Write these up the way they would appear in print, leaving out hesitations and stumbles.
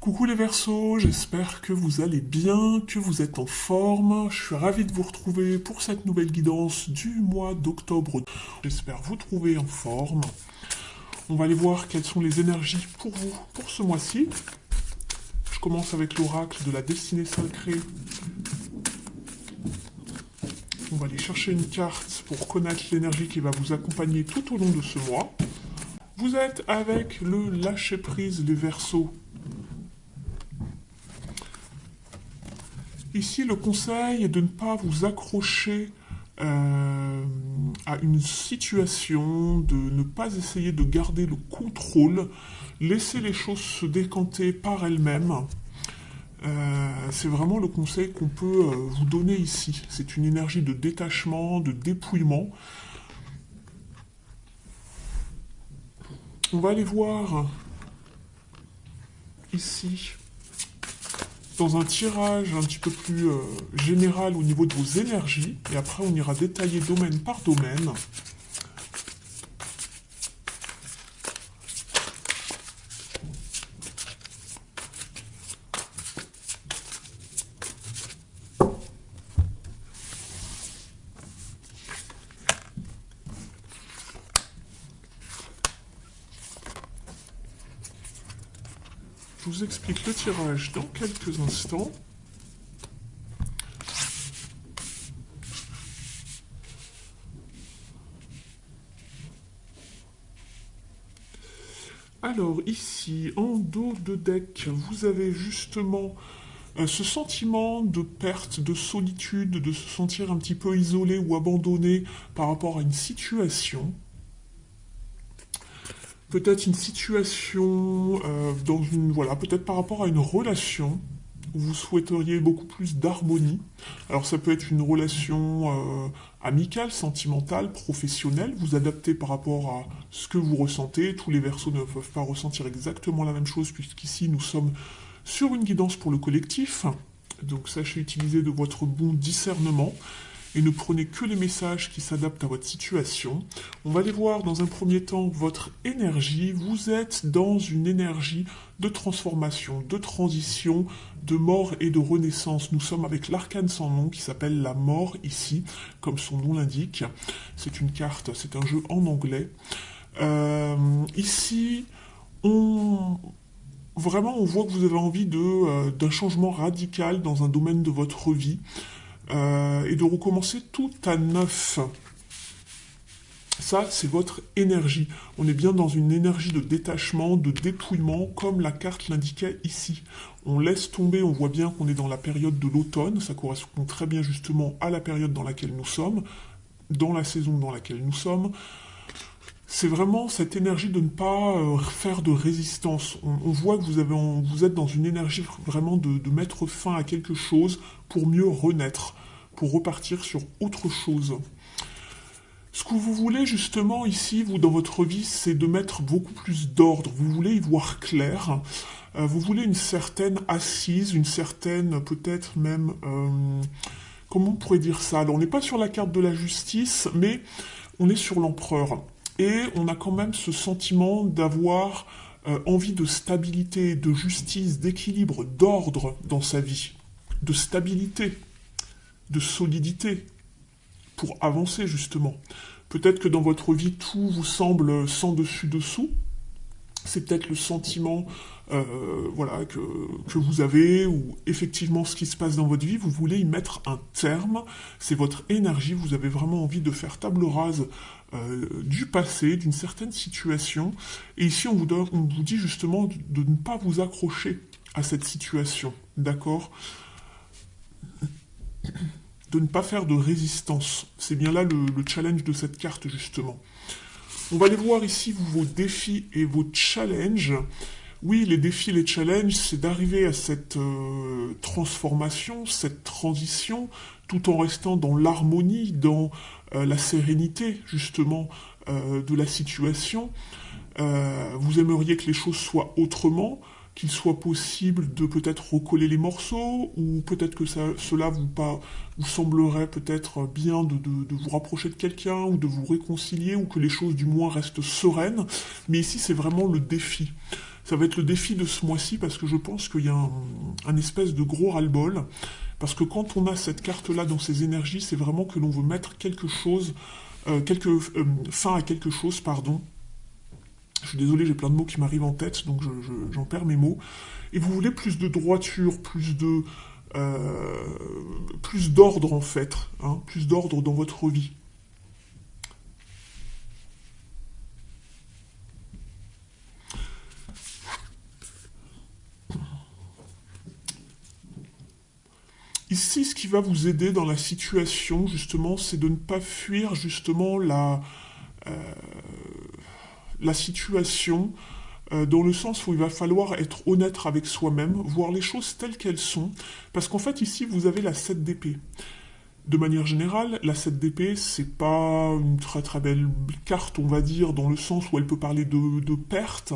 Coucou les Verseaux, j'espère que vous allez bien, que vous êtes en forme. Je suis ravi de vous retrouver pour cette nouvelle guidance du mois d'octobre. J'espère vous trouver en forme. On va aller voir quelles sont les énergies pour vous pour ce mois-ci. Je commence avec l'oracle de la destinée sacrée. On va aller chercher une carte pour connaître l'énergie qui va vous accompagner tout au long de ce mois. Vous êtes avec le lâcher-prise, les Verseaux. Ici, le conseil est de ne pas vous accrocher à une situation, de ne pas essayer de garder le contrôle, laisser les choses se décanter par elles-mêmes. C'est vraiment le conseil qu'on peut vous donner ici. C'est une énergie de détachement, de dépouillement. On va aller voir ici, dans un tirage un petit peu plus général au niveau de vos énergies, et après on ira détailler domaine par domaine. Je vous explique le tirage dans quelques instants. Alors ici, en dos de deck, vous avez justement ce sentiment de perte, de solitude, de se sentir un petit peu isolé ou abandonné par rapport à une situation. Peut-être une situation peut-être par rapport à une relation où vous souhaiteriez beaucoup plus d'harmonie. Alors ça peut être une relation amicale, sentimentale, professionnelle. Vous adaptez par rapport à ce que vous ressentez. Tous les Verseaux ne peuvent pas ressentir exactement la même chose puisqu'ici nous sommes sur une guidance pour le collectif. Donc sachez utiliser de votre bon discernement et ne prenez que les messages qui s'adaptent à votre situation. On va aller voir dans un premier temps votre énergie. Vous êtes dans une énergie de transformation, de transition, de mort et de renaissance. Nous sommes avec l'arcane sans nom qui s'appelle la mort ici, comme son nom l'indique. C'est une carte, c'est un jeu en anglais. Ici, on voit que vous avez envie d'un changement radical dans un domaine de votre vie. Et de recommencer tout à neuf. Ça, c'est votre énergie. On est bien dans une énergie de détachement, de dépouillement, comme la carte l'indiquait ici. On laisse tomber, on voit bien qu'on est dans la période de l'automne, ça correspond très bien justement à la période dans laquelle nous sommes, dans la saison dans laquelle nous sommes. C'est vraiment cette énergie de ne pas faire de résistance. On voit que vous êtes dans une énergie vraiment de mettre fin à quelque chose pour mieux renaître, pour repartir sur autre chose. Ce que vous voulez justement ici, vous, dans votre vie, c'est de mettre beaucoup plus d'ordre. Vous voulez y voir clair. Vous voulez une certaine assise, une certaine, peut-être même... comment on pourrait dire ça? Alors, on n'est pas sur la carte de la justice, mais on est sur l'empereur. Et on a quand même ce sentiment d'avoir envie de stabilité, de justice, d'équilibre, d'ordre dans sa vie, de stabilité, de solidité, pour avancer justement. Peut-être que dans votre vie, tout vous semble sans dessus-dessous. C'est peut-être le sentiment que vous avez, ou effectivement ce qui se passe dans votre vie, vous voulez y mettre un terme, c'est votre énergie, vous avez vraiment envie de faire table rase du passé, d'une certaine situation, et ici on vous dit justement de ne pas vous accrocher à cette situation, d'accord ? De ne pas faire de résistance, c'est bien là le challenge de cette carte justement. On va aller voir ici vos défis et vos challenges. Oui, les défis, les challenges, c'est d'arriver à cette transformation, cette transition, tout en restant dans l'harmonie, dans la sérénité, justement, de la situation. Vous aimeriez que les choses soient autrement, qu'il soit possible de peut-être recoller les morceaux, ou peut-être que cela vous semblerait peut-être bien de vous rapprocher de quelqu'un, ou de vous réconcilier, ou que les choses du moins restent sereines. Mais ici, c'est vraiment le défi. Ça va être le défi de ce mois-ci parce que je pense qu'il y a un espèce de gros ras-le-bol. Parce que quand on a cette carte-là dans ses énergies, c'est vraiment que l'on veut mettre quelque chose, fin à quelque chose, pardon. Je suis désolé, j'ai plein de mots qui m'arrivent en tête, donc j'en perds mes mots. Et vous voulez plus de droiture, plus d'ordre en fait, hein, plus d'ordre dans votre vie. Ici, ce qui va vous aider dans la situation, justement, c'est de ne pas fuir justement la situation dans le sens où il va falloir être honnête avec soi-même, voir les choses telles qu'elles sont, parce qu'en fait, ici, vous avez la 7 d'épée. De manière générale, la 7 d'épée, c'est pas une très très belle carte, on va dire, dans le sens où elle peut parler de perte,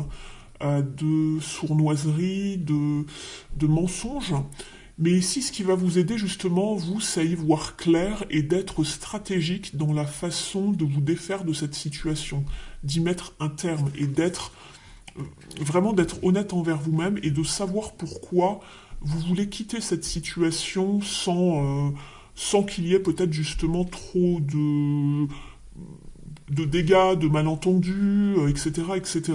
de sournoiserie, de mensonges. Mais ici, ce qui va vous aider justement, vous, c'est à y voir clair et d'être stratégique dans la façon de vous défaire de cette situation, d'y mettre un terme et vraiment d'être honnête envers vous-même et de savoir pourquoi vous voulez quitter cette situation sans qu'il y ait peut-être justement trop de dégâts, de malentendus, etc., etc.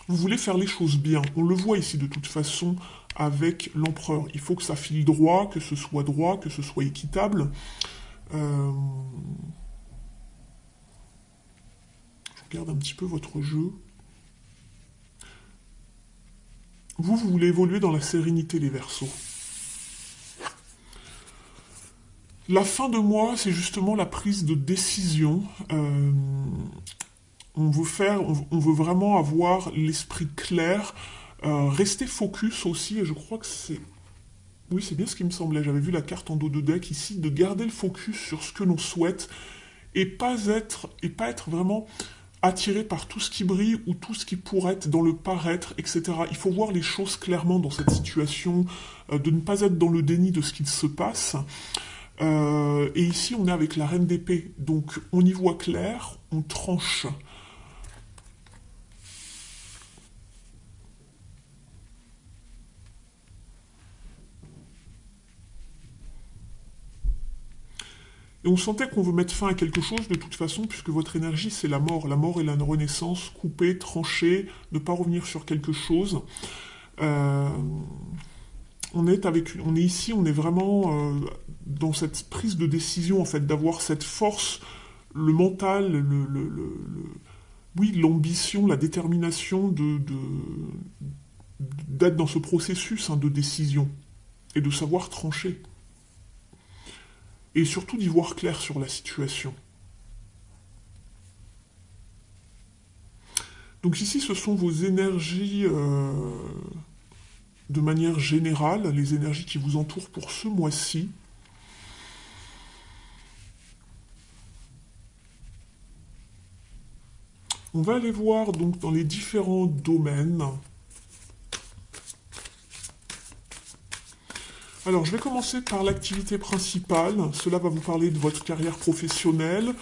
Vous voulez faire les choses bien. On le voit ici de toute façon avec l'empereur. Il faut que ça file droit, que ce soit équitable. Je regarde un petit peu votre jeu. Vous voulez évoluer dans la sérénité, les Verseaux. La fin de mois, c'est justement la prise de décision. On veut vraiment avoir l'esprit clair, rester focus aussi, et je crois que c'est... Oui, c'est bien ce qui me semblait, j'avais vu la carte en dos de deck ici, de garder le focus sur ce que l'on souhaite, et pas être vraiment attiré par tout ce qui brille ou tout ce qui pourrait être dans le paraître, etc. Il faut voir les choses clairement dans cette situation, de ne pas être dans le déni de ce qu'il se passe. Et ici, on est avec la reine d'épée, donc on y voit clair, on tranche. Et on sentait qu'on veut mettre fin à quelque chose de toute façon, puisque votre énergie, c'est la mort. La mort et la renaissance, couper, trancher, ne pas revenir sur quelque chose. On est ici, on est vraiment dans cette prise de décision, en fait, d'avoir cette force, le mental, oui, l'ambition, la détermination d'être dans ce processus, hein, de décision et de savoir trancher. Et surtout d'y voir clair sur la situation. Donc ici, ce sont vos énergies de manière générale, les énergies qui vous entourent pour ce mois-ci. On va aller voir donc dans les différents domaines. Alors, je vais commencer par l'activité principale. Cela va vous parler de votre carrière professionnelle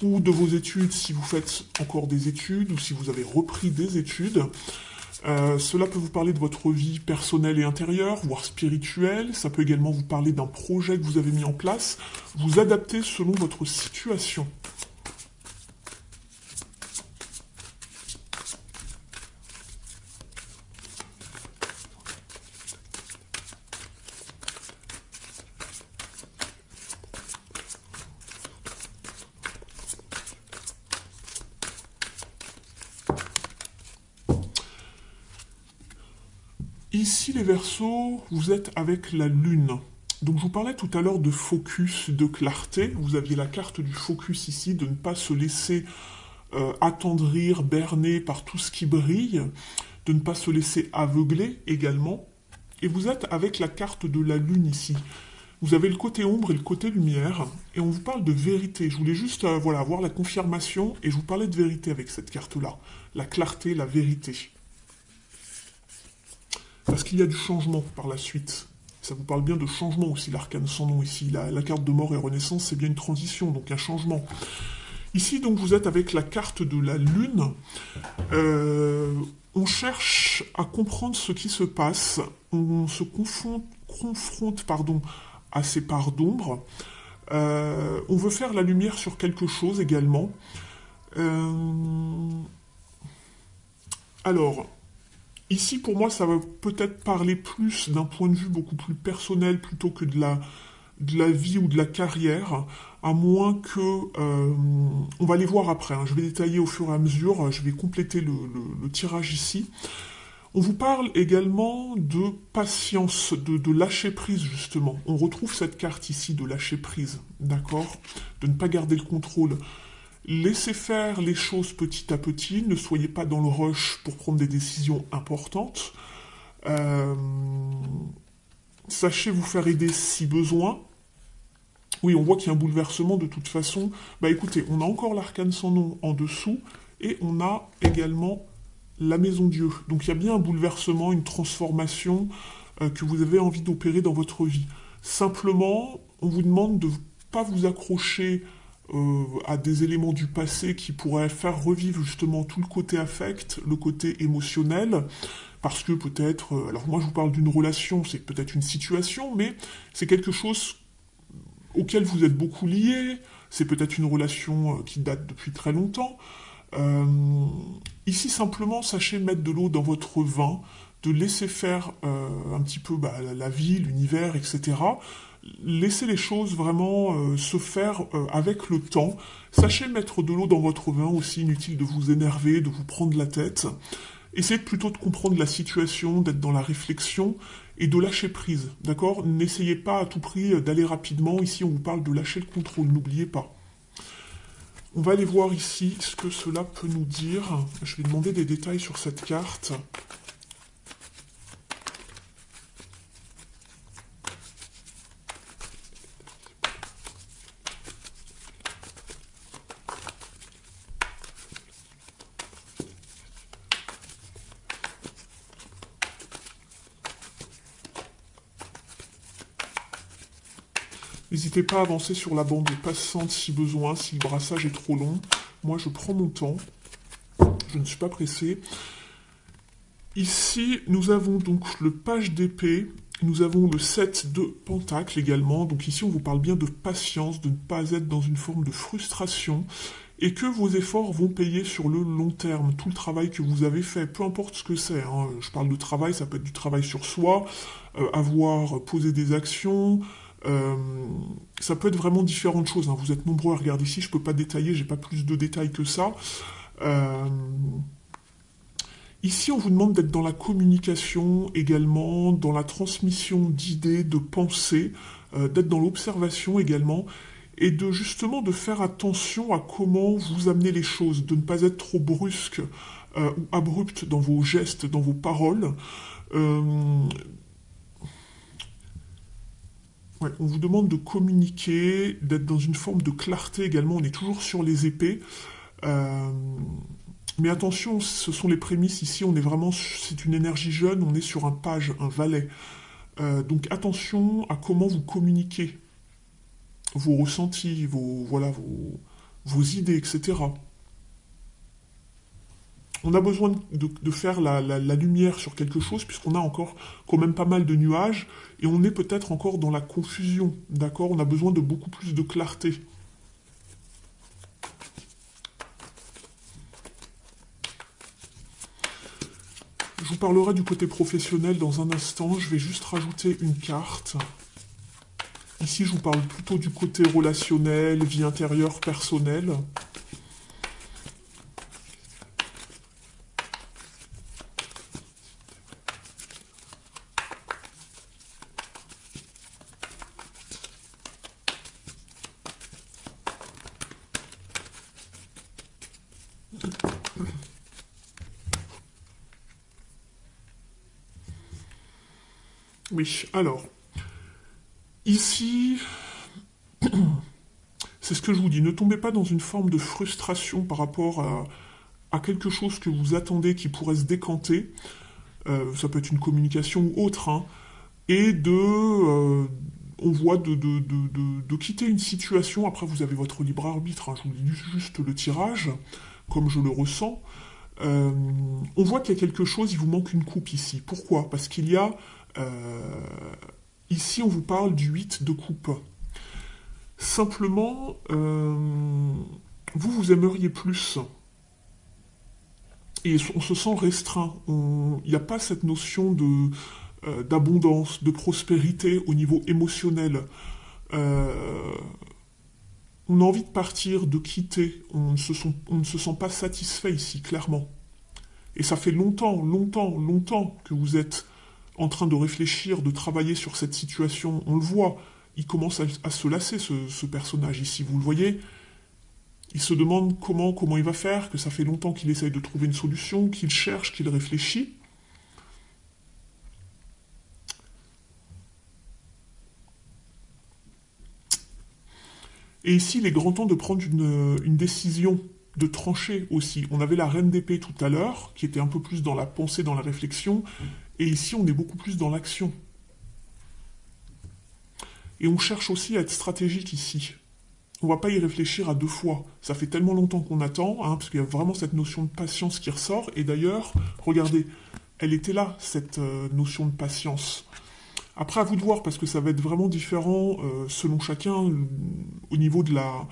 ou de vos études si vous faites encore des études ou si vous avez repris des études. Cela peut vous parler de votre vie personnelle et intérieure, voire spirituelle. Ça peut également vous parler d'un projet que vous avez mis en place. Vous adaptez selon votre situation. Ici, les Verseaux, vous êtes avec la Lune. Donc je vous parlais tout à l'heure de focus, de clarté. Vous aviez la carte du focus ici, de ne pas se laisser attendrir, berner par tout ce qui brille, de ne pas se laisser aveugler également. Et vous êtes avec la carte de la Lune ici. Vous avez le côté ombre et le côté lumière, et on vous parle de vérité. Je voulais juste avoir la confirmation, et je vous parlais de vérité avec cette carte-là. La clarté, la vérité. Parce qu'il y a du changement par la suite. Ça vous parle bien de changement aussi, l'arcane sans nom ici. La carte de mort et renaissance, c'est bien une transition, donc un changement. Ici, donc, vous êtes avec la carte de la Lune. On cherche à comprendre ce qui se passe. On se confronte à ces parts d'ombre. On veut faire la lumière sur quelque chose également. Alors, ici, pour moi, ça va peut-être parler plus d'un point de vue beaucoup plus personnel plutôt que de la vie ou de la carrière, à moins que... on va les voir après, hein. Je vais détailler au fur et à mesure, je vais compléter le tirage ici. On vous parle également de patience, de lâcher prise justement. On retrouve cette carte ici de lâcher prise, d'accord? De ne pas garder le contrôle. Laissez faire les choses petit à petit, ne soyez pas dans le rush pour prendre des décisions importantes. Sachez vous faire aider si besoin. Oui, on voit qu'il y a un bouleversement de toute façon. Bah écoutez, on a encore l'arcane sans nom en dessous, et on a également la maison Dieu. Donc il y a bien un bouleversement, une transformation que vous avez envie d'opérer dans votre vie. Simplement, on vous demande de ne pas vous accrocher à des éléments du passé qui pourraient faire revivre justement tout le côté affect, le côté émotionnel, parce que peut-être, alors moi je vous parle d'une relation, c'est peut-être une situation, mais c'est quelque chose auquel vous êtes beaucoup lié, c'est peut-être une relation qui date depuis très longtemps. Ici simplement, sachez mettre de l'eau dans votre vin, de laisser faire un petit peu la vie, l'univers, etc. Laissez les choses vraiment se faire avec le temps. Sachez mettre de l'eau dans votre vin aussi, inutile de vous énerver, de vous prendre la tête. Essayez plutôt de comprendre la situation, d'être dans la réflexion et de lâcher prise, d'accord? N'essayez pas à tout prix d'aller rapidement. Ici, on vous parle de lâcher le contrôle, n'oubliez pas. On va aller voir ici ce que cela peut nous dire. Je vais demander des détails sur cette carte. N'hésitez pas à avancer sur la bande passante si besoin, si le brassage est trop long. Moi, je prends mon temps. Je ne suis pas pressé. Ici, nous avons donc le page d'épée. Nous avons le 7 de pentacle également. Donc ici, on vous parle bien de patience, de ne pas être dans une forme de frustration. Et que vos efforts vont payer sur le long terme. Tout le travail que vous avez fait, peu importe ce que c'est. Hein. Je parle de travail, ça peut être du travail sur soi, avoir posé des actions... ça peut être vraiment différentes choses. Hein. Vous êtes nombreux à regarder ici, je ne peux pas détailler, j'ai pas plus de détails que ça. Ici, on vous demande d'être dans la communication également, dans la transmission d'idées, de pensées, d'être dans l'observation également, et de justement de faire attention à comment vous amenez les choses, de ne pas être trop brusque ou abrupt dans vos gestes, dans vos paroles. Ouais, on vous demande de communiquer, d'être dans une forme de clarté également. On est toujours sur les épées. Mais attention, ce sont les prémices. Ici, on est vraiment, c'est une énergie jeune. On est sur un page, un valet. Donc attention à comment vous communiquez. Vos ressentis, vos idées, etc. On a besoin de faire la lumière sur quelque chose, puisqu'on a encore quand même pas mal de nuages, et on est peut-être encore dans la confusion, d'accord? On a besoin de beaucoup plus de clarté. Je vous parlerai du côté professionnel dans un instant, je vais juste rajouter une carte. Ici, je vous parle plutôt du côté relationnel, vie intérieure, personnelle. Oui, alors, ici, c'est ce que je vous dis, ne tombez pas dans une forme de frustration par rapport à quelque chose que vous attendez qui pourrait se décanter, ça peut être une communication ou autre, hein, et on voit de quitter une situation. Après, vous avez votre libre arbitre, hein, je vous lis juste le tirage, comme je le ressens. On voit qu'il y a quelque chose, il vous manque une coupe ici. Pourquoi? Parce qu'il y a... ici, on vous parle du 8 de coupe. Simplement, vous aimeriez plus. Et on se sent restreint. Il n'y a pas cette notion d'abondance, de prospérité au niveau émotionnel. On a envie de partir, de quitter. On ne se sent pas satisfait ici, clairement. Et ça fait longtemps, longtemps, longtemps que vous êtes en train de réfléchir, de travailler sur cette situation. On le voit. Il commence à se lasser, ce personnage ici. Vous le voyez? Il se demande comment il va faire, que ça fait longtemps qu'il essaye de trouver une solution, qu'il cherche, qu'il réfléchit. Et ici, il est grand temps de prendre une décision, de trancher aussi. On avait la reine d'épée tout à l'heure, qui était un peu plus dans la pensée, dans la réflexion, et ici, on est beaucoup plus dans l'action. Et on cherche aussi à être stratégique ici. On va pas y réfléchir à deux fois. Ça fait tellement longtemps qu'on attend, hein, parce qu'il y a vraiment cette notion de patience qui ressort. Et d'ailleurs, regardez, elle était là, cette notion de patience. Après, à vous de voir, parce que ça va être vraiment différent selon chacun au niveau de la...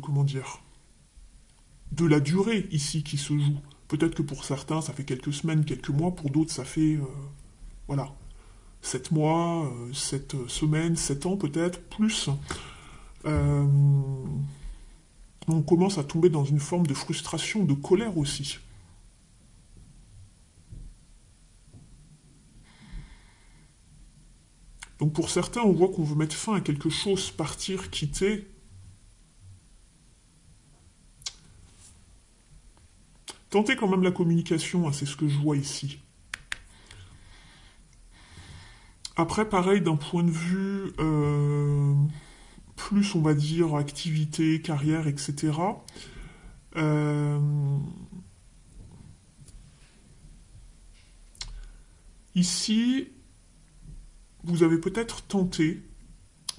comment dire, de la durée ici qui se joue. Peut-être que pour certains, ça fait quelques semaines, quelques mois. Pour d'autres, ça fait... voilà. 7 mois, 7 semaines, 7 ans peut-être, plus. On commence à tomber dans une forme de frustration, de colère aussi. Donc pour certains, on voit qu'on veut mettre fin à quelque chose, partir, quitter. Tentez quand même la communication, hein, c'est ce que je vois ici. Après, pareil, d'un point de vue plus, on va dire, activité, carrière, etc. Ici, vous avez peut-être tenté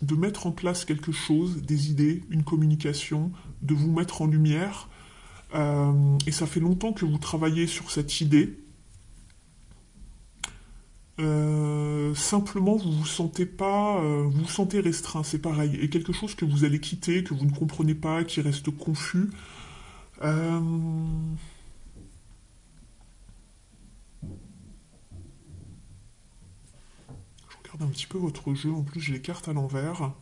de mettre en place quelque chose, des idées, une communication, de vous mettre en lumière. Et ça fait longtemps que vous travaillez sur cette idée. Simplement, vous vous sentez pas, vous vous sentez restreint, c'est pareil. Et quelque chose que vous allez quitter, que vous ne comprenez pas, qui reste confus. Je regarde un petit peu votre jeu. En plus, j'ai les cartes à l'envers.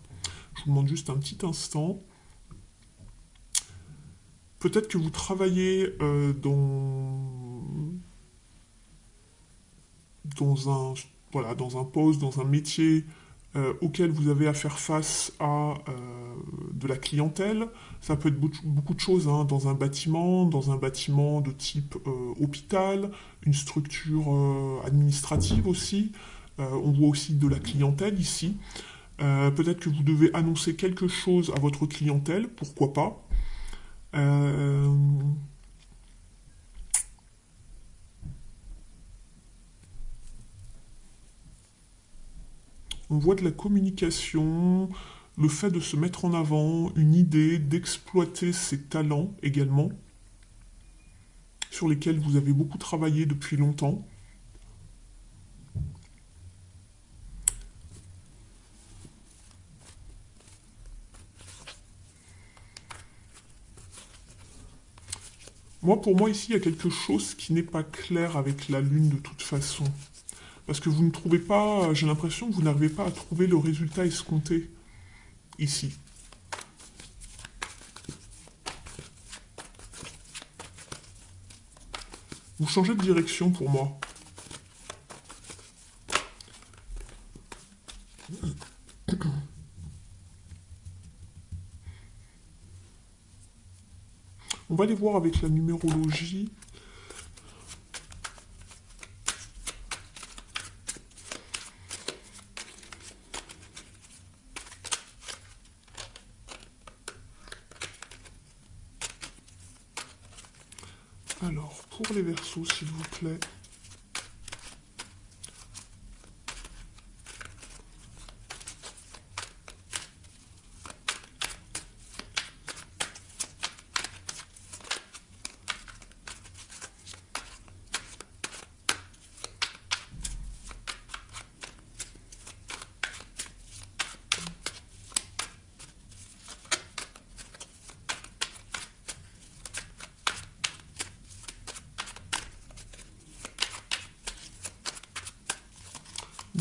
Je vous demande juste un petit instant. Peut-être que vous travaillez dans un poste, dans un métier auquel vous avez à faire face à de la clientèle. Ça peut être beaucoup de choses, hein, dans un bâtiment de type hôpital, une structure administrative aussi. On voit aussi de la clientèle ici. Peut-être que vous devez annoncer quelque chose à votre clientèle, pourquoi pas. On voit de la communication, le fait de se mettre en avant, une idée, d'exploiter ses talents également, sur lesquels vous avez beaucoup travaillé depuis longtemps. Pour moi, ici, il y a quelque chose qui n'est pas clair avec la Lune de toute façon. Parce que vous ne trouvez pas, j'ai l'impression que vous n'arrivez pas à trouver le résultat escompté ici. Vous changez de direction pour moi. On va aller voir avec la numérologie. Alors, pour les Verseaux, s'il vous plaît.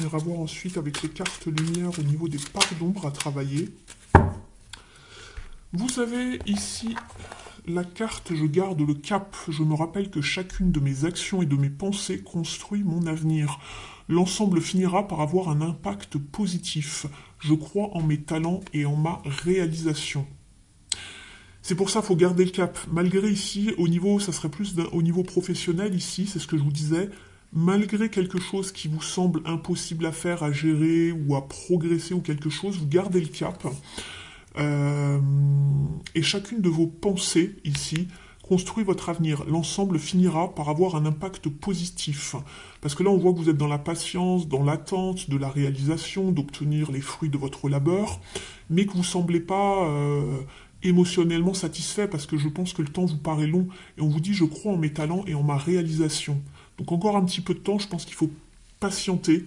On ira voir ensuite avec les cartes lumière au niveau des parts d'ombre à travailler. Vous avez ici la carte je garde le cap. Je me rappelle que chacune de mes actions et de mes pensées construit mon avenir. L'ensemble finira par avoir un impact positif. Je crois en mes talents et en ma réalisation. C'est pour ça qu'il faut garder le cap. Malgré ici, au niveau, ça serait plus au niveau professionnel ici, c'est ce que je vous disais, malgré quelque chose qui vous semble impossible à faire, à gérer ou à progresser ou quelque chose, vous gardez le cap. Et chacune de vos pensées ici construit votre avenir. L'ensemble finira par avoir un impact positif. Parce que là, on voit que vous êtes dans la patience, dans l'attente de la réalisation, d'obtenir les fruits de votre labeur, mais que vous ne semblez pas émotionnellement satisfait, parce que je pense que le temps vous paraît long, et on vous dit, je crois en mes talents et en ma réalisation. Donc encore un petit peu de temps, je pense qu'il faut patienter,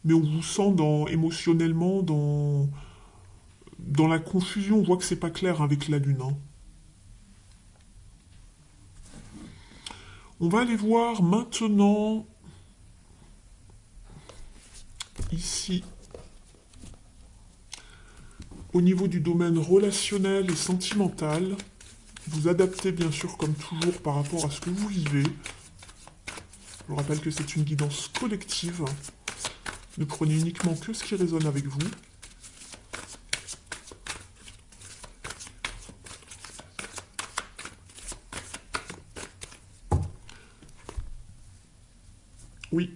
mais on vous sent émotionnellement dans la confusion, on voit que c'est pas clair avec la lune. Hein. On va aller voir maintenant, ici, au niveau du domaine relationnel et sentimental. Vous adaptez bien sûr comme toujours par rapport à ce que vous vivez. Je vous rappelle que c'est une guidance collective. Ne prenez uniquement que ce qui résonne avec vous. Oui,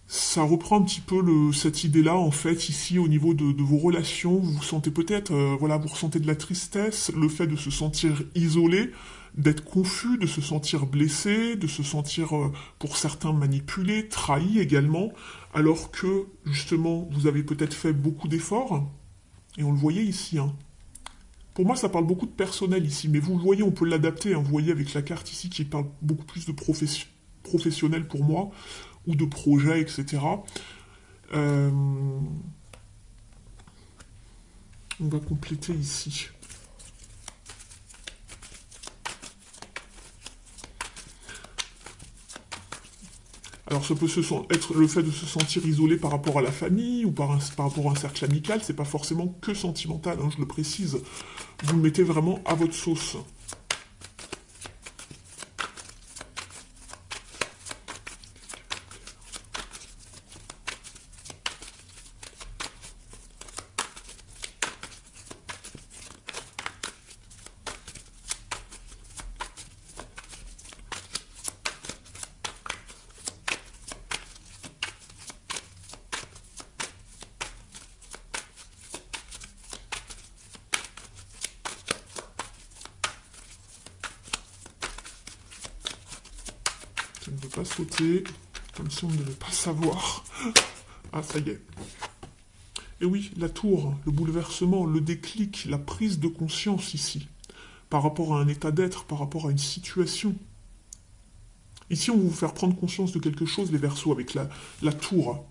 ça reprend un petit peu cette idée-là, en fait, ici, au niveau de vos relations. Vous vous sentez peut-être, voilà, vous ressentez de la tristesse, le fait de se sentir isolé, d'être confus, de se sentir blessé, de se sentir, pour certains, manipulé, trahi également, alors que, justement, vous avez peut-être fait beaucoup d'efforts, et on le voyait ici, hein. Pour moi, ça parle beaucoup de personnel ici, mais vous le voyez, on peut l'adapter, hein. Vous voyez avec la carte ici qui parle beaucoup plus de professionnel pour moi, ou de projet, etc. On va compléter ici. Alors ça peut être le fait de se sentir isolé par rapport à la famille ou par rapport à un cercle amical, c'est pas forcément que sentimental, hein, je le précise. Vous le mettez vraiment à votre sauce. Ça ne veut pas sauter, comme si on ne devait pas savoir. Ah, ça y est. Et oui, la tour, le bouleversement, le déclic, la prise de conscience ici, par rapport à un état d'être, par rapport à une situation. Ici, on va vous faire prendre conscience de quelque chose, les Verseaux, avec la tour.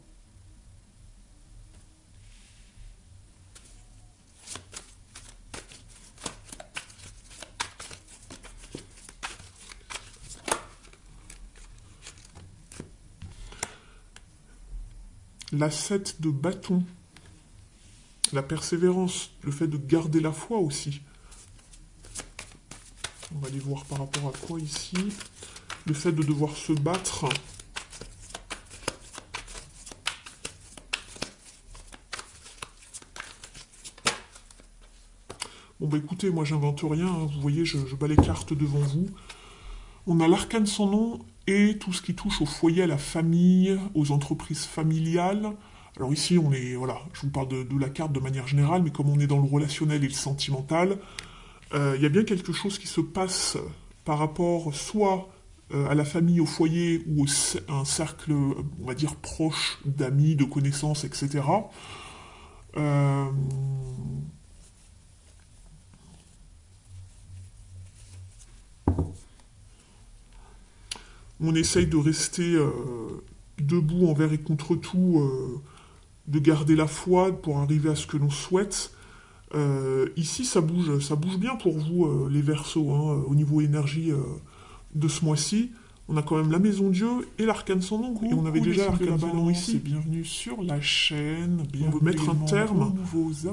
La 7 de bâton, la persévérance, le fait de garder la foi aussi. On va aller voir par rapport à quoi ici. Le fait de devoir se battre. Bon bah écoutez, moi j'invente rien, hein. Vous voyez, je bats les cartes devant vous. On a l'arcane sans nom et tout ce qui touche au foyer, à la famille, aux entreprises familiales. Alors ici, voilà, je vous parle de la carte de manière générale, mais comme on est dans le relationnel et le sentimental, il y a bien quelque chose qui se passe par rapport soit à la famille, au foyer, ou à un cercle, on va dire, proche d'amis, de connaissances, etc. On essaye de rester debout envers et contre tout, de garder la foi pour arriver à ce que l'on souhaite. Ici, ça bouge bien pour vous, les Verseaux, hein, au niveau énergie de ce mois-ci. On a quand même la Maison Dieu et l'Arcane sans nom. Et on avait déjà l'Arcane sans nom ici. Bienvenue sur la chaîne. On veut mettre un terme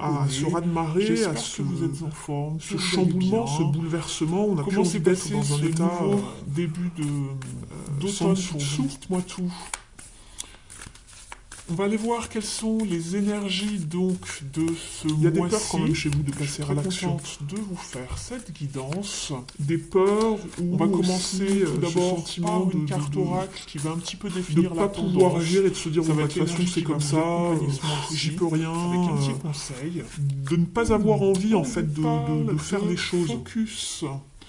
à ce raz-de-marée, à ce, vous êtes en forme, ce chamboulement, ce bouleversement. On a plus envie d'être dans un état début d'automne pour vous. Dites-moi tout. On va aller voir quelles sont les énergies donc de ce mois-ci. Il y a des peurs quand même chez vous de passer à l'action. De vous faire cette guidance. Des peurs où on va commencer tout d'abord par une carte oracle qui va un petit peu définir la tendance. De ne pas pouvoir agir et de se dire bon, de toute façon c'est comme ça, j'y peux rien. Avec un petit conseil. De ne pas avoir envie en fait de faire les choses. Focus.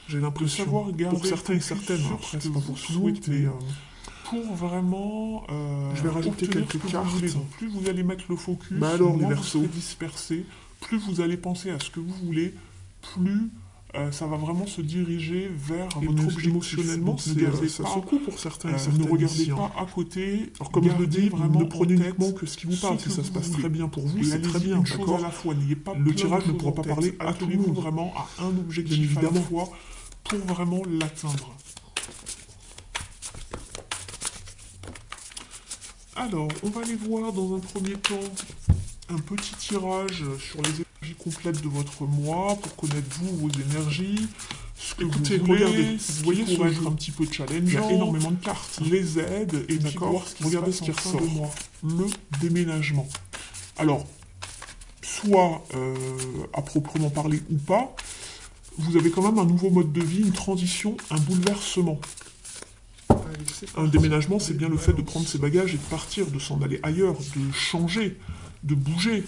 J'ai l'impression. Pour certains et certaines. Après c'est pas pour tout le monde, mais pour vraiment je vais rajouter quelques cartes. Plus vous allez mettre le focus, alors, moins les vous serez dispersé, plus vous allez penser à ce que vous voulez, plus ça va vraiment se diriger vers votre objectif. Émotionnellement, ça secoue pour certains et certaines. Ne regardez pas à côté. Alors comme je le dis, vraiment ne prenez uniquement que ce qui vous parle. Si ça se passe très bien pour vous, c'est très bien, d'accord. Le tirage ne pourra pas parler à tout le monde. Vraiment à un objectif à la fois pour vraiment l'atteindre. Alors, on va aller voir dans un premier temps un petit tirage sur les énergies complètes de votre mois pour connaître vos énergies. Ce que Écoutez, vous voulez, regardez, vous voyez ce pourrait jeu être un petit peu challengeant. Il y a énormément de cartes, les aides et d'accord. Regardez ce qui ressort. Le déménagement. Alors, soit à proprement parler ou pas, vous avez quand même un nouveau mode de vie, une transition, un bouleversement. Un déménagement, c'est bien le fait de prendre ses bagages et de partir, de s'en aller ailleurs, de changer, de bouger.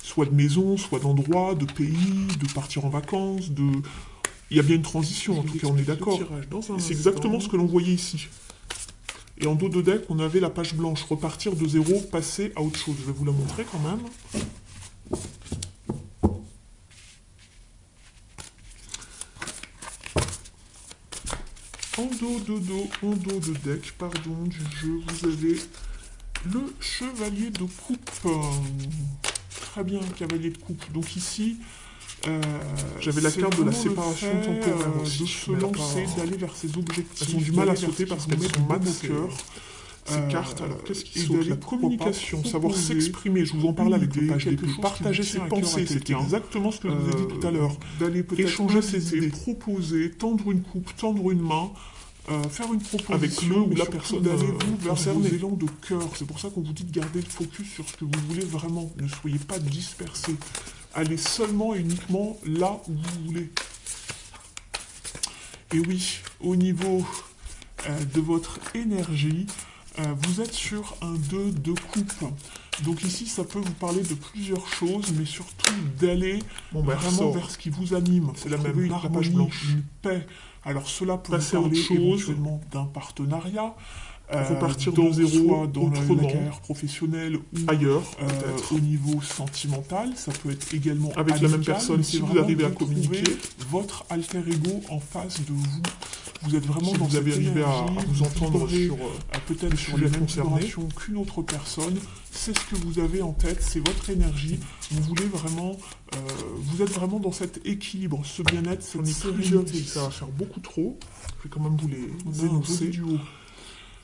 Soit de maison, soit d'endroit, de pays, de partir en vacances, de... Il y a bien une transition, en tout cas, on est d'accord. C'est exactement ce que l'on voyait ici. Et en dos de deck, on avait la page blanche, repartir de zéro, passer à autre chose. Je vais vous la montrer quand même. En dos de deck, pardon, du jeu, vous avez le chevalier de coupe. Très bien, cavalier de coupe. Donc ici, j'avais la carte de la séparation temporaire aussi. De se lancer, d'aller vers ses objectifs. Elles ont du mal à sauter parce qu'elles sont mat au cœur. Ces cartes, alors qu'est-ce qui saute? La communication, savoir s'exprimer, je vous en parlais avec le page des plus, partager ses pensées, c'était exactement ce que je vous ai dit tout à l'heure. D'aller peut-être échanger ses idées, proposer, tendre une coupe, tendre une main, faire une proposition avec le ou la personne d'aller-vous vers vos concernée. élans de cœur. C'est pour ça qu'on vous dit de garder le focus sur ce que vous voulez vraiment. Ne soyez pas dispersés. Allez seulement et uniquement là où vous voulez. Et oui, au niveau de votre énergie, vous êtes sur un 2 de coupe. Donc ici, ça peut vous parler de plusieurs choses, mais surtout d'aller vraiment vers ce qui vous anime. C'est la même page blanche. Une paix. Alors cela peut passer vous à autre parler chose, éventuellement d'un partenariat. Repartir dans de zéro, soit dans la autrement, carrière professionnelle ou ailleurs, au niveau sentimental. Ça peut être également avec amical, la même personne si vous arrivez à communiquer. Votre alter ego en face de vous. Vous êtes vraiment si dans vous avez cette arrivé énergie, à vous entendre sur peut-être sur les mêmes vibrations qu'une autre personne. C'est ce que vous avez en tête, c'est votre énergie. Vous voulez vraiment, vous êtes vraiment dans cet équilibre, ce bien-être, cette sérénité. Ça va faire beaucoup trop. Je vais quand même vous les énoncer.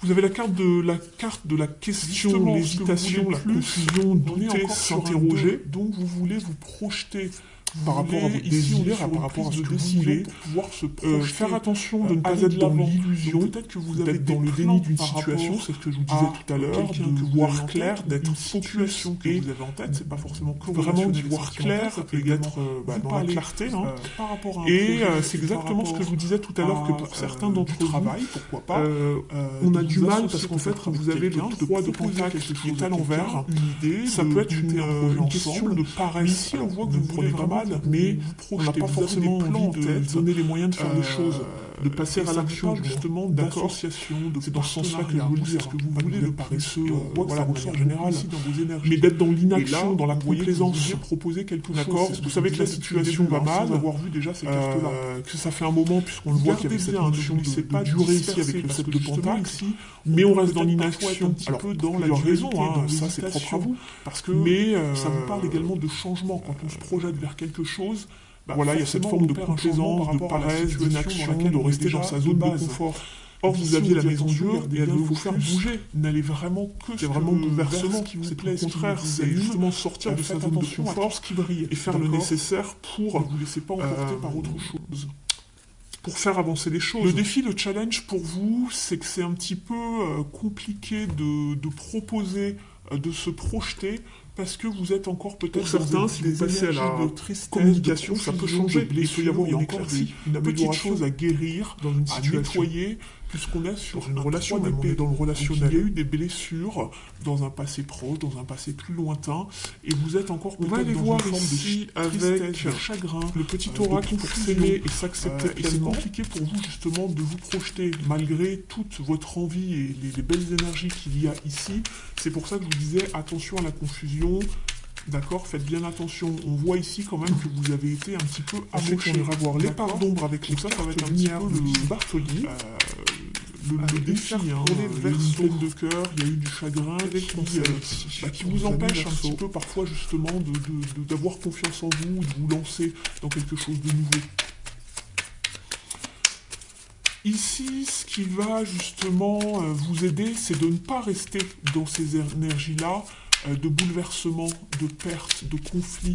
Vous avez la carte de la question, l'hésitation, la confusion, douter, s'interroger. Donc vous voulez vous projeter par rapport à votre désir, par rapport à ce que vous voulez, pour pouvoir se projeter, faire attention de ne pas être dans l'illusion, peut-être que vous avez dans le déni d'une situation, c'est ce que je vous disais tout à l'heure, de voir clair, d'être focus que vous avez en tête, c'est pas forcément que vraiment d'y voir clair et d'être dans la clarté. Et c'est exactement ce que je vous disais tout à l'heure, que pour certains d'entre vous, pourquoi pas, on a du mal parce qu'en fait, quand vous avez le 3 de pentacle qui est à l'envers, ça peut être une question de paresse. Ici, on voit que vous prenez vraiment mais on n'a pas forcément envie de donner les moyens de faire les choses, de passer à l'action justement d'association, c'est dans ce sens-là que je veux le dire, que vous voulez de paresseux, voilà, de manière générale, mais d'être dans l'inaction, dans la complaisance, proposer quelque chose. Vous savez que la situation va mal, avoir vu déjà ces cartes-là, que ça fait un moment puisqu'on le voit qu'il y avait cette notion de durée ici avec le 7 de pentacle, mais on reste dans l'inaction. Alors dans la raison, ça c'est propre à vous, parce que ça vous parle également de changement quand on se projette vers quelque chose. Voilà, il y a cette forme de complaisance, de paresse, d'inaction, de rester dans sa zone de confort. Or, vous aviez la maison Dieu et elle veut vous faire bouger. N'allez vraiment que c'est vraiment bouleversement qui vous c'est plaît, au contraire, c'est justement sortir de sa zone de confort qui brille et faire le nécessaire pour ne vous laissez pas emporter par autre chose. Pour faire avancer les choses. Le défi, le challenge pour vous, c'est que c'est un petit peu compliqué de proposer, de se projeter, parce que vous êtes encore peut-être pour certains, si vous passez à la communication, ça peut changer. Il peut y avoir une éclaircie, une petite chose à guérir, dans une à situation. nettoyer, puisqu'on est sur une relation, même, on est dans le relationnel. Donc, il y a eu des blessures dans un passé proche, dans un passé plus lointain, et vous êtes encore peut-être dans voir une forme ici de avec de chagrin, le petit oracle pour s'aimer et s'accepter et c'est pleinement. compliqué pour vous justement de vous projeter malgré toute votre envie et les belles énergies qu'il y a ici. C'est pour ça que je vous disais attention à la confusion. D'accord, faites bien attention. On voit ici quand même que vous avez été un petit peu amoché. On ira voir les parts d'ombre avec les ça va être un petit lumière peu le Bartoli. Le défi, pour les il y a eu une Verseaux. peine de cœur, il y a eu du chagrin qui vous empêche un petit peu parfois justement d'avoir confiance en vous, de vous lancer dans quelque chose de nouveau. Ici, ce qui va justement vous aider, c'est de ne pas rester dans ces énergies-là, de bouleversement, de perte, de conflit,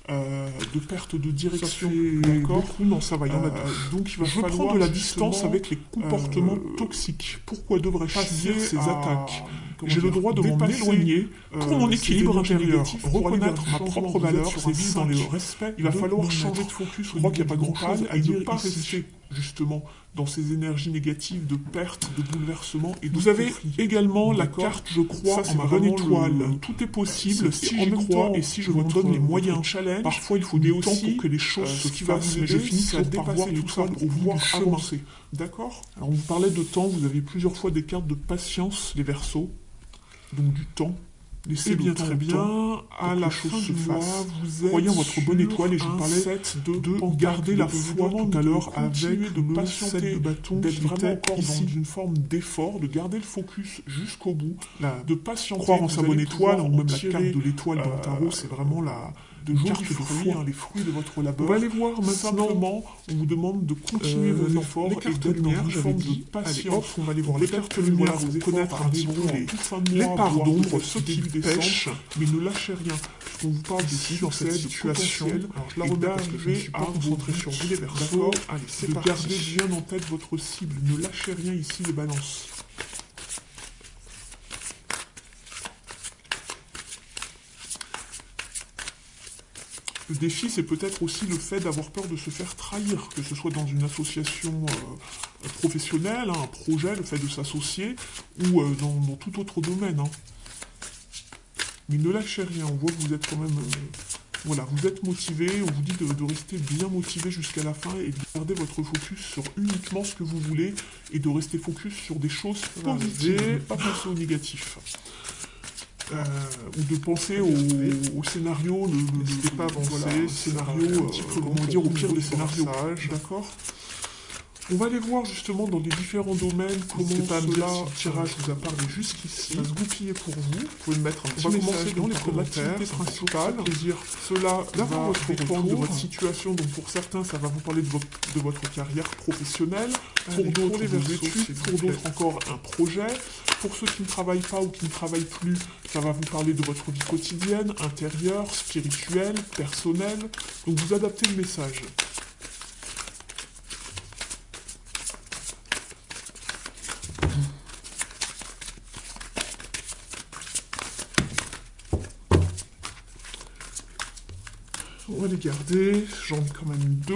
de perte de direction. D'accord. Non, ça va, il y en a donc il va falloir prendre de la distance avec les comportements toxiques. Pourquoi devrais-je subir ces attaques? J'ai le droit de m'en éloigner pour mon équilibre intérieur, reconnaître ma propre valeur, c'est vivre dans le respect. Il va falloir changer de focus. Je crois qu'il n'y a pas grand-chose à dire, pas rester justement dans ces énergies négatives de perte, de bouleversement et de Vous avez conflit. également la carte, je crois, Ça, en ma bonne étoile. Tout est possible si en j'y même crois temps, et si je m'en donne les moyens. Challenge. Parfois, il faut du temps aussi, pour que les choses ce se qui va fassent, vous mais je aider, finis c'est par à dépasser voir tout tout ça ça pour au pouvoir bout du chemin. avancer. D'accord? Alors, on vous parlait de temps, vous avez plusieurs fois des cartes de patience, les Verseaux, donc du temps. Laissez bien, le temps très au bien. temps À la chose fin se du mois, fasse. vous êtes Croyez en votre bonne étoile et je vous parlais de garder la foi tout à l'heure avec de le patienter, 7 de bâton d'être qui vraiment était encore ici. dans une forme d'effort, de garder le focus jusqu'au bout, de patienter, Croire en sa bonne étoile, ou même la tirer, carte de l'étoile dans le tarot, c'est vraiment de jolis carte de fruits, foi. les fruits de votre labeur. On va aller voir maintenant. Simplement, on vous demande de continuer vos efforts les et cartes d'être dans lumière, une j'avais forme dit. de patience. Allez, hop, on va aller voir les Peut-être cartes que lumière, vos vous efforts connaître un petit peu les les parts d'ombre, ceux qui pêchent, mais ne lâchez rien. On vous parle ici dans cette situation. Alors je la et remets parce que je ne d'arriver suis pas à concentré vous sur vous les Verseaux. D'accord. Allez, c'est De parti. garder bien en tête votre cible. Ne lâchez rien ici les balances. Le défi, c'est peut-être aussi le fait d'avoir peur de se faire trahir, que ce soit dans une association professionnelle, un projet, le fait de s'associer, ou dans tout autre domaine. Mais ne lâchez rien, on voit que vous êtes quand même... voilà, vous êtes motivé, on vous dit de rester bien motivé jusqu'à la fin et de garder votre focus sur uniquement ce que vous voulez et de rester focus sur des choses positives, pas penser au négatif. Ou de penser au scénario, N'hésitez pas à avancer, voilà, scénario, comment dire, au pire des scénarios. D'accord. On va aller voir justement dans les différents domaines comment le tirage vous a parlé jusqu'ici. Ça va se goupiller pour vous. Vous pouvez me mettre un petit On va message commencer dans les donc commentaires. l'activité principale. Cela d'avoir va votre dépendre de retour. votre situation. Donc pour certains, ça va vous parler de votre carrière professionnelle. Pour Allez, d'autres, les vos Verseaux, études. s'il Pour vous plaît. d'autres, encore un projet. Pour ceux qui ne travaillent pas ou qui ne travaillent plus, ça va vous parler de votre vie quotidienne, intérieure, spirituelle, personnelle. Donc vous adaptez le message. On va les garder, j'en ai quand même deux.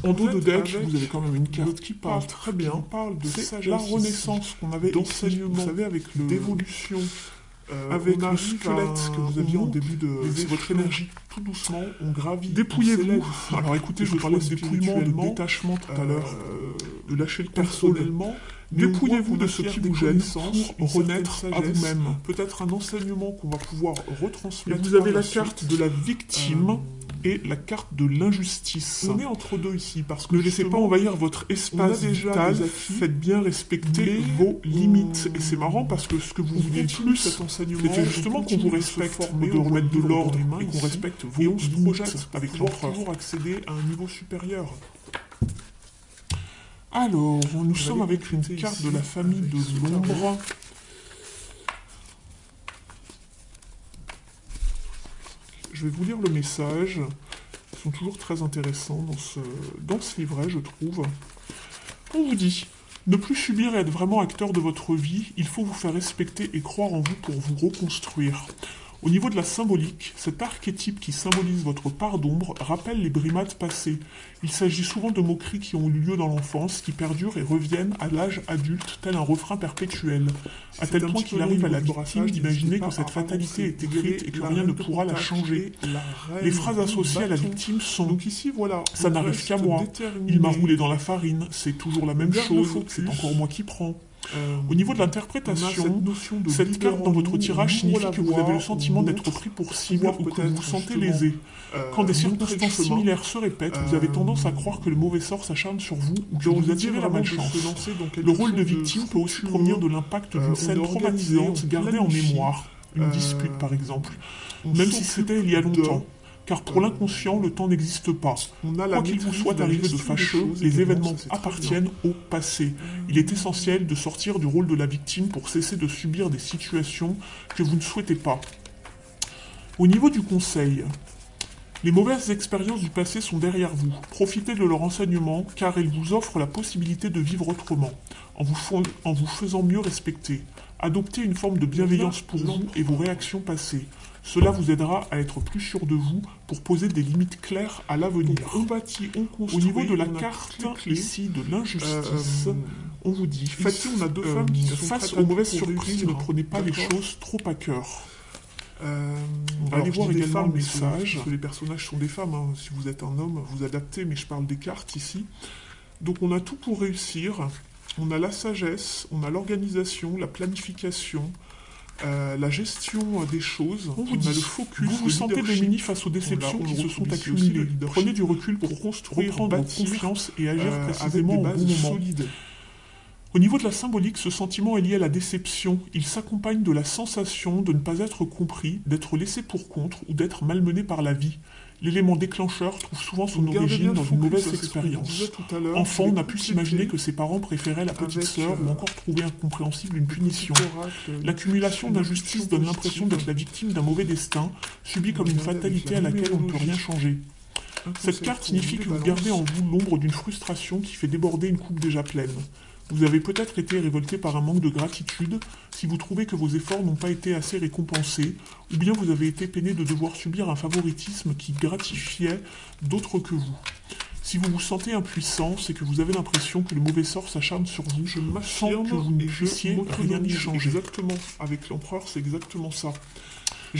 En dos de deck, vous avez quand même une carte qui parle très bien. qui parle de sagesse la ici. renaissance qu'on avait D'enseignement, vous savez, avec d'évolution, avec on le arrive squelette que vous aviez en début de... C'est votre énergie. Tout doucement, on gravit. Dépouillez-vous. Alors écoutez, je vous parlais de dépouillement, de détachement tout à l'heure, de lâcher le personnellement. Dépouillez-vous de ce qui vous gêne pour renaître à vous-même. Peut-être un enseignement qu'on va pouvoir retransmettre. Et vous avez par la suite. carte de la victime et la carte de l'injustice. On est entre deux ici parce que Ne laissez pas justement, envahir votre espace on a déjà vital, des acquis, faites bien respecter vos limites. Et c'est marrant parce que ce que vous vouliez plus, cet enseignement, c'était justement qu'on vous respecte, de remettre de l'ordre et qu'on respecte vos et on se projette limites avec pour l'empereur. pouvoir Toujours accéder à un niveau supérieur. Alors, nous sommes avec une carte de la famille de l'ombre. Je vais vous lire le message. Ils sont toujours très intéressants dans ce livret, je trouve. On vous dit, ne plus subir et être vraiment acteur de votre vie, il faut vous faire respecter et croire en vous pour vous reconstruire. Au niveau de la symbolique, cet archétype qui symbolise votre part d'ombre rappelle les brimades passées. Il s'agit souvent de moqueries qui ont eu lieu dans l'enfance, qui perdurent et reviennent à l'âge adulte, tel un refrain perpétuel, à tel point qu'il arrive à la victime d'imaginer que cette fatalité est écrite et que rien ne pourra la changer. Les phrases associées à la victime sont donc ici, voilà, « ça n'arrive qu'à moi »,« il m'a roulé dans la farine »,« c'est toujours la même chose »,« c'est encore moi qui prends ». Au niveau de l'interprétation, cette carte dans votre tirage signifie que vous avez le sentiment d'être pris pour cible ou que vous vous sentez lésé. Quand des circonstances similaires se répètent, vous avez tendance à croire que le mauvais sort s'acharne sur vous ou que vous attirez la malchance. Le rôle de victime peut aussi provenir de l'impact d'une scène traumatisante gardée en mémoire, une dispute par exemple, même si c'était il y a longtemps. Car pour l'inconscient, le temps n'existe pas. Quoi qu'il vous soit arrivé de fâcheux, les événements appartiennent au passé. Il est essentiel de sortir du rôle de la victime pour cesser de subir des situations que vous ne souhaitez pas. Au niveau du conseil, les mauvaises expériences du passé sont derrière vous. Profitez de leur enseignement car elles vous offrent la possibilité de vivre autrement, en vous faisant mieux respecter. Adoptez une forme de bienveillance pour vous et vos réactions passées. Cela vous aidera à être plus sûr de vous pour poser des limites claires à l'avenir. Au niveau de la carte ici de l'injustice, on vous dit, face aux mauvaises surprises, ne prenez pas les choses trop à cœur. On va aller voir également le message. Parce que les personnages sont des femmes, hein. Si vous êtes un homme, vous adaptez, mais je parle des cartes ici. Donc on a tout pour réussir. On a la sagesse, on a l'organisation, la planification, la gestion des choses, on a le focus, vous vous sentez démuni face aux déceptions qui se sont accumulées. Prenez du recul pour construire, prendre confiance et agir précisément au bon moment. Au niveau de la symbolique, ce sentiment est lié à la déception. Il s'accompagne de la sensation de ne pas être compris, d'être laissé pour compte ou d'être malmené par la vie. L'élément déclencheur trouve souvent son origine dans une mauvaise expérience. Enfant, on a pu s'imaginer que ses parents préféraient la petite sœur ou encore trouver incompréhensible une punition. L'accumulation d'injustices donne l'impression d'être la victime d'un mauvais destin, subi comme une fatalité à laquelle on ne peut rien changer. Cette carte signifie que vous gardez en vous l'ombre d'une frustration qui fait déborder une coupe déjà pleine. Vous avez peut-être été révolté par un manque de gratitude si vous trouvez que vos efforts n'ont pas été assez récompensés, ou bien vous avez été peiné de devoir subir un favoritisme qui gratifiait d'autres que vous. Si vous vous sentez impuissant, c'est que vous avez l'impression que le mauvais sort s'acharne sur vous, sans que vous ne puissiez rien y changer. Exactement, avec l'empereur, c'est exactement ça.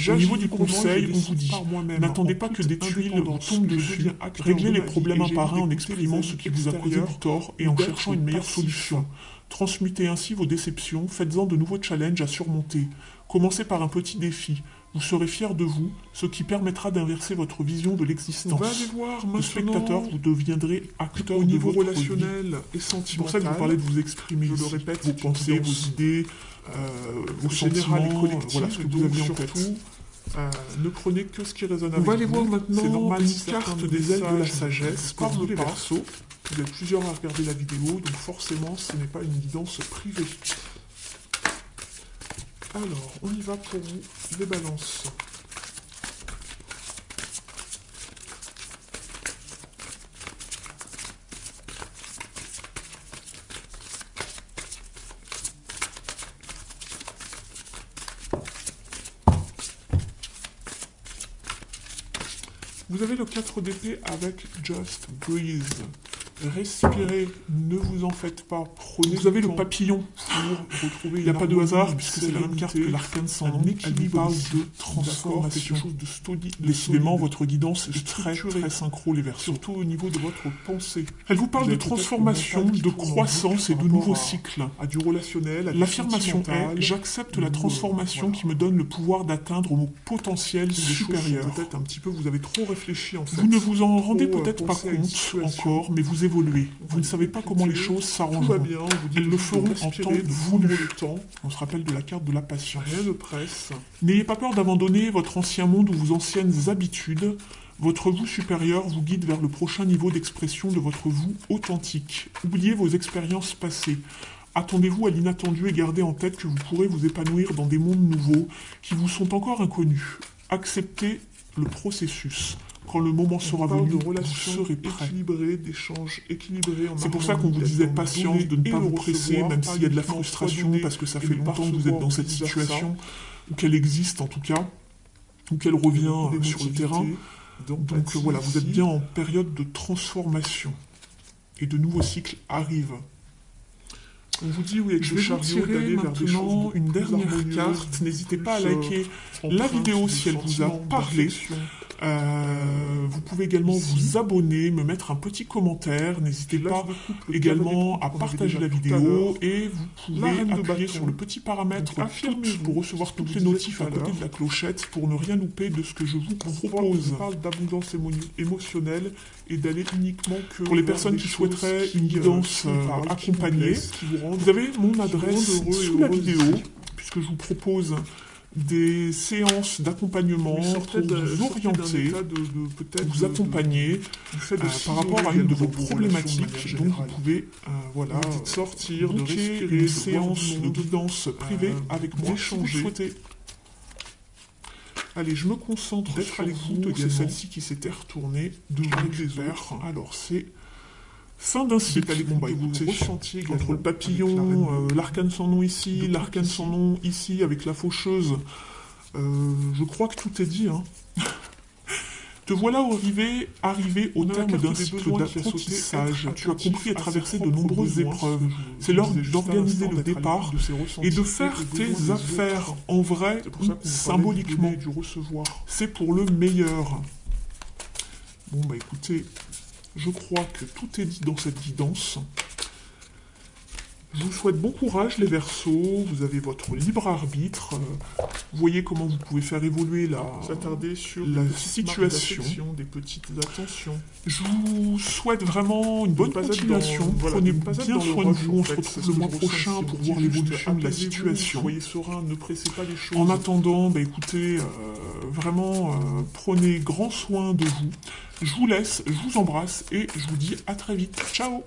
Au niveau du conseil, on vous dit, n'attendez pas que des tuiles vous tombent dessus, réglez les problèmes un par un en exprimant ce qui vous a causé du tort et en cherchant une meilleure solution. Transmutez ainsi vos déceptions, faites-en de nouveaux challenges à surmonter. Commencez par un petit défi. Vous serez fier de vous, ce qui permettra d'inverser votre vision de l'existence. On va aller voir maintenant. De spectateur, vous deviendrez acteur au niveau de votre relationnel vie. et sentimental. C'est pour ça que vous parlez de vous exprimer. Je le répète, vos pensées, vos idées, vos sentiments, et collectifs, voilà ce que vous aviez en tête. Surtout, ne prenez que ce qui résonne avec vous. On va aller voir maintenant c'est normal, une carte des ailes de la sagesse par pour les pas. Verseaux. Vous êtes plusieurs à regarder la vidéo, donc forcément, ce n'est pas une guidance privée. Alors, on y va pour vous, les balances. Vous avez le 4 d'épée avec Just Breathe. Respirez, ne vous en faites pas. Prenez vous avez le papillon pour retrouver. Il n'y a pas de hasard puisque c'est la même carte que l'arcane sans nom. Elle vous parle de transformation. Décidément, votre guidance est très synchro, les Verseaux. Surtout au niveau de votre pensée. Elle vous parle de transformation, de croissance et de nouveaux cycles. À du relationnel, l'affirmation est « J'accepte la transformation qui me donne le pouvoir d'atteindre mon potentiel supérieur ». Peut-être un petit peu, vous avez trop réfléchi en fait. Vous ne vous en rendez peut-être pas compte encore, mais vous évoluez. Vous ne savez pas comment les choses s'arrangeront. Elles le feront en temps voulu. On se rappelle de la carte de la patience. Rien ne presse. N'ayez pas peur d'abandonner votre ancien monde ou vos anciennes habitudes. Votre vous supérieur vous guide vers le prochain niveau d'expression de votre vous authentique. Oubliez vos expériences passées. Attendez-vous à l'inattendu et gardez en tête que vous pourrez vous épanouir dans des mondes nouveaux qui vous sont encore inconnus. Acceptez le processus. Quand le moment sera venu, vous serez prêt. D'échanges équilibrés. C'est pour ça qu'on vous disait patience, de ne pas vous presser, même s'il y a de la frustration, parce que ça fait longtemps que vous êtes dans cette situation, ou qu'elle existe en tout cas, ou qu'elle revient sur le terrain. Donc voilà, vous êtes bien en période de transformation. Et de nouveaux cycles arrivent. On vous dit, oui, avec je vais vous tirer maintenant une dernière carte. N'hésitez pas à liker la vidéo si elle vous a parlé. Vous pouvez également vous abonner, me mettre un petit commentaire. N'hésitez pas également à partager la vidéo et vous pouvez appuyer sur le petit paramètre toutes pour recevoir toutes les notifs à côté de la clochette pour ne rien louper de ce que je vous propose. On parle d'abondance émotionnelle et d'aller uniquement que pour les personnes qui souhaiteraient une guidance accompagnée. Vous avez mon adresse sous la vidéo puisque je vous propose des séances d'accompagnement pour vous orienter, vous accompagner par rapport à une de vos problématiques. Donc vous pouvez sortir, de respirer, une séance de guidance privée avec moi si vous le souhaitez. Allez, je me concentre d'être à l'écoute. C'est celle-ci qui s'était retournée devant les autres. Alors c'est fin d'un cycle. Bon, écoutez, entre le papillon, l'arcane sans nom ici, l'arcane sans nom ici, avec la faucheuse, je crois que tout est dit. Hein. Te voilà arrivé au terme d'un cycle d'apprentissage. Tu as compris et traversé de nombreuses épreuves. C'est l'heure d'organiser le départ et de faire tes affaires en vrai ou symboliquement. C'est pour le meilleur. Bon, bah écoutez, je crois que tout est dit dans cette guidance. Je vous souhaite bon courage les Verseaux, vous avez votre libre arbitre, vous voyez comment vous pouvez faire évoluer la situation. Des petites attentions. Je vous souhaite vraiment une bonne continuation, prenez bien soin de vous, on se retrouve le mois prochain pour voir l'évolution de la situation. Soyez serein, ne pressez pas les choses. En attendant, bah écoutez, vraiment prenez grand soin de vous. Je vous laisse, je vous embrasse et je vous dis à très vite. Ciao!